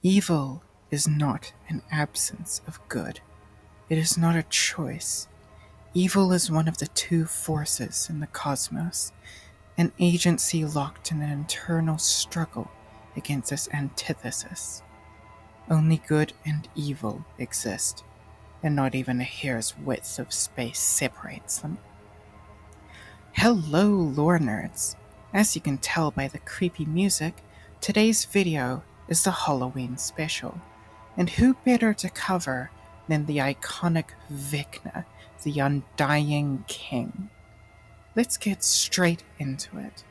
Evil is not an absence of good. It is not a choice. Evil is one of the two forces in the cosmos, an agency locked in an internal struggle against this antithesis. Only good and evil exist, and not even a hair's width of space separates them. Hello, lore nerds! As you can tell by the creepy music, today's video is the Halloween special. And who better to cover than the iconic Vecna, the Undying King? Let's get straight into it.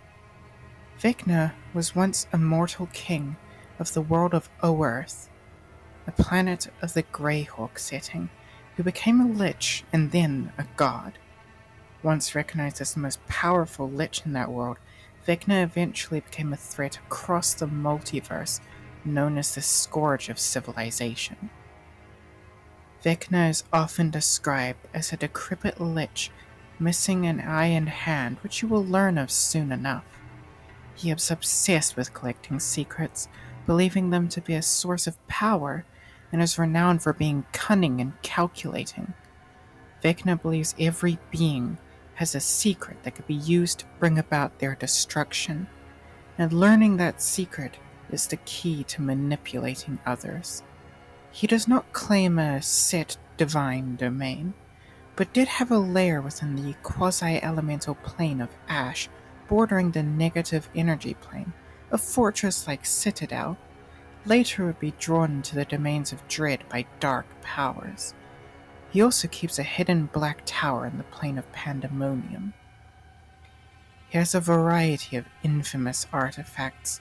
Vecna was once a mortal king of the world of Oerth, a planet of the Greyhawk setting, who became a lich and then a god. Once recognized as the most powerful lich in that world, Vecna eventually became a threat across the multiverse, known as the Scourge of Civilization. Vecna is often described as a decrepit lich, missing an eye and hand, which you will learn of soon enough. He is obsessed with collecting secrets, believing them to be a source of power, and is renowned for being cunning and calculating. Vecna believes every being has a secret that could be used to bring about their destruction, and learning that secret is the key to manipulating others. He does not claim a set divine domain, but did have a lair within the quasi-elemental plane of ash bordering the negative energy plane, a fortress-like citadel. Later would be drawn into the domains of dread by dark powers. He also keeps a hidden black tower in the plane of pandemonium. He has a variety of infamous artifacts.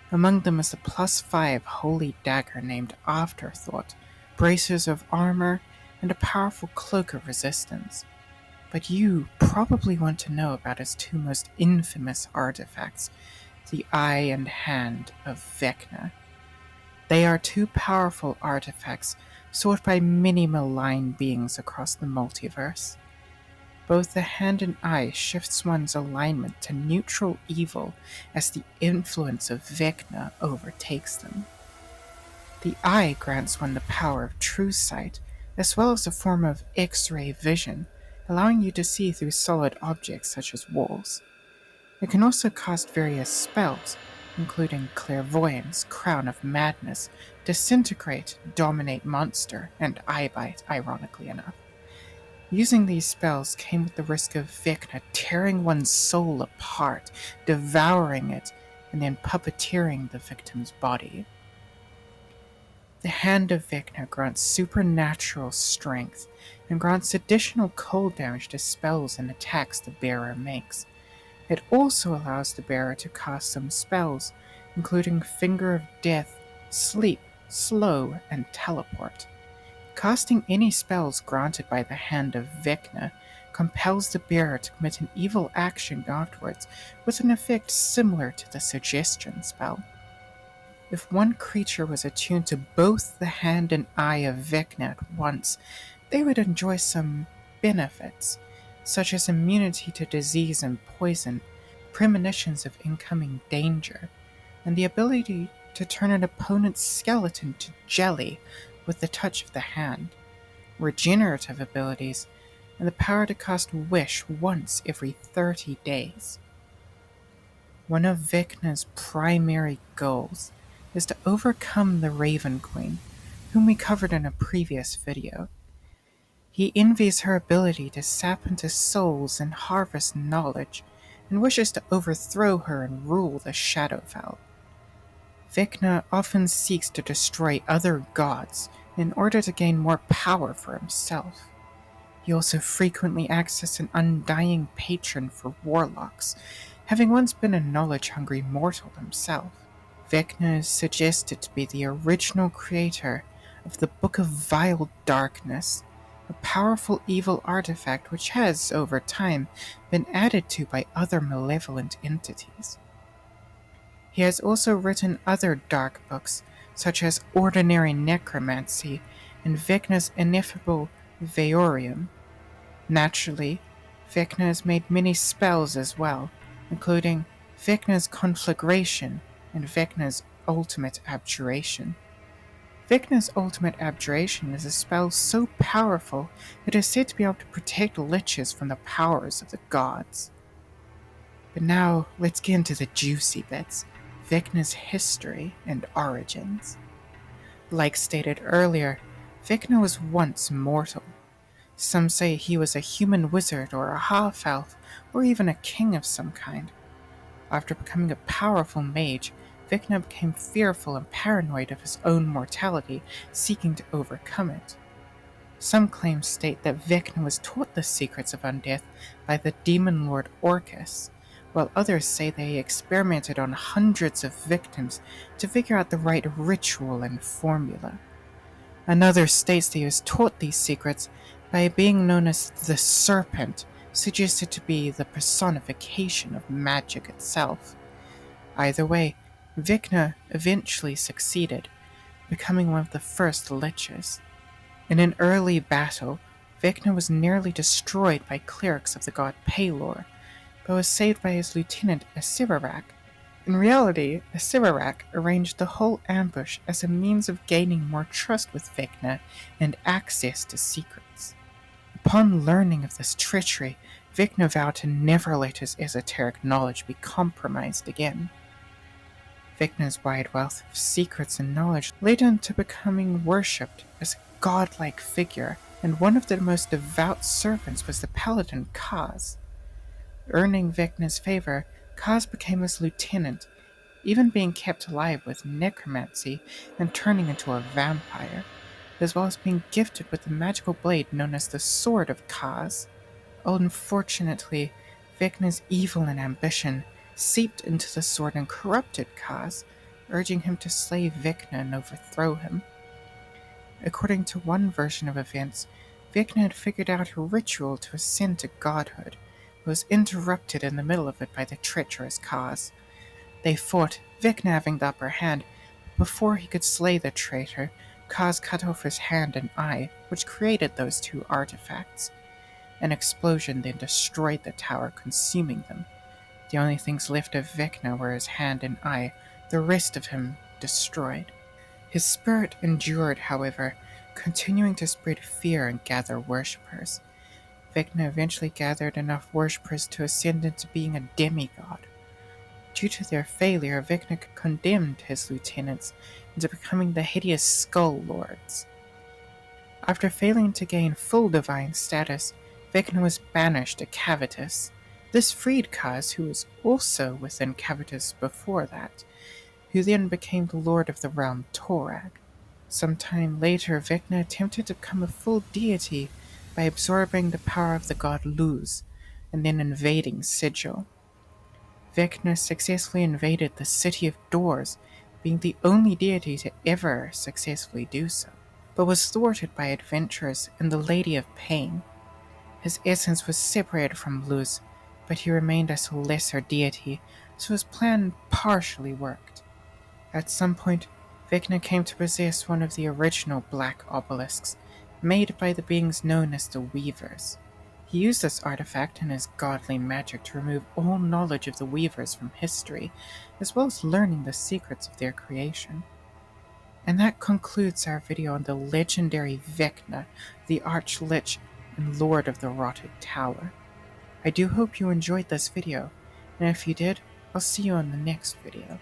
Among them is the +5 holy dagger named Afterthought, bracers of armor, and a powerful cloak of resistance. But you probably want to know about his two most infamous artifacts, the Eye and Hand of Vecna. They are two powerful artifacts sought by many malign beings across the multiverse. Both the Hand and Eye shifts one's alignment to neutral evil as the influence of Vecna overtakes them. The Eye grants one the power of true sight, as well as a form of X-ray vision, allowing you to see through solid objects such as walls. It can also cast various spells, including Clairvoyance, Crown of Madness, Disintegrate, Dominate Monster, and Eye Bite, ironically enough. Using these spells came with the risk of Vecna tearing one's soul apart, devouring it, and then puppeteering the victim's body. The Hand of Vecna grants supernatural strength, and grants additional cold damage to spells and attacks the bearer makes. It also allows the bearer to cast some spells, including Finger of Death, Sleep, Slow, and Teleport. Casting any spells granted by the Hand of Vecna compels the bearer to commit an evil action afterwards, with an effect similar to the Suggestion spell. If one creature was attuned to both the Hand and Eye of Vecna at once, they would enjoy some benefits, such as immunity to disease and poison, premonitions of incoming danger, and the ability to turn an opponent's skeleton to jelly with the touch of the hand, regenerative abilities, and the power to cast Wish once every 30 days. One of Vecna's primary goals is to overcome the Raven Queen, whom we covered in a previous video. He envies her ability to sap into souls and harvest knowledge, and wishes to overthrow her and rule the Shadowfell. Vecna often seeks to destroy other gods in order to gain more power for himself. He also frequently acts as an undying patron for warlocks, having once been a knowledge-hungry mortal himself. Vecna is suggested to be the original creator of the Book of Vile Darkness, a powerful evil artifact which has, over time, been added to by other malevolent entities. He has also written other dark books, such as Ordinary Necromancy and Vecna's Ineffable Veorium. Naturally, Vecna has made many spells as well, including Vecna's Conflagration and Vecna's Ultimate Abjuration. Vecna's ultimate abjuration is a spell so powerful it is said to be able to protect liches from the powers of the gods. But now let's get into the juicy bits, Vecna's history and origins. Like stated earlier, Vecna was once mortal. Some say he was a human wizard or a half-elf, or even a king of some kind. After becoming a powerful mage, Vecna became fearful and paranoid of his own mortality, seeking to overcome it. Some claims state that Vecna was taught the secrets of undeath by the demon lord Orcus, while others say that he experimented on hundreds of victims to figure out the right ritual and formula. Another states that he was taught these secrets by a being known as the Serpent, suggested to be the personification of magic itself. Either way, Vecna eventually succeeded, becoming one of the first liches. In an early battle, Vecna was nearly destroyed by clerics of the god Pelor, but was saved by his lieutenant Asivarak. In reality, Asivarak arranged the whole ambush as a means of gaining more trust with Vecna and access to secrets. Upon learning of this treachery, Vecna vowed to never let his esoteric knowledge be compromised again. Vecna's wide wealth of secrets and knowledge led him to becoming worshipped as a godlike figure, and one of the most devout servants was the paladin Kaz. Earning Vecna's favor, Kaz became his lieutenant, even being kept alive with necromancy and turning into a vampire, as well as being gifted with the magical blade known as the Sword of Kaz. Unfortunately, Vecna's evil and ambition seeped into the sword and corrupted Kaz, urging him to slay Vecna and overthrow him. According to one version of events, Vecna had figured out a ritual to ascend to godhood, but was interrupted in the middle of it by the treacherous Kaz. They fought, Vecna having the upper hand. Before he could slay the traitor, Kaz cut off his hand and eye, which created those two artifacts. An explosion then destroyed the tower, consuming them. The only things left of Vecna were his hand and eye, the rest of him destroyed. His spirit endured, however, continuing to spread fear and gather worshippers. Vecna eventually gathered enough worshippers to ascend into being a demigod. Due to their failure, Vecna condemned his lieutenants into becoming the hideous Skull Lords. After failing to gain full divine status, Vecna was banished to Cavitus. This freed Kaz, who was also within Cavitus before that, who then became the lord of the realm Torag. Sometime later, Vecna attempted to become a full deity by absorbing the power of the god Luz, and then invading Sigil. Vecna successfully invaded the City of Doors, being the only deity to ever successfully do so, but was thwarted by adventurers and the Lady of Pain. His essence was separated from Luz, but he remained as a lesser deity, so his plan partially worked. At some point, Vecna came to possess one of the original black obelisks, made by the beings known as the Weavers. He used this artifact and his godly magic to remove all knowledge of the Weavers from history, as well as learning the secrets of their creation. And that concludes our video on the legendary Vecna, the Arch Lich and Lord of the Rotted Tower. I do hope you enjoyed this video, and if you did, I'll see you on the next video.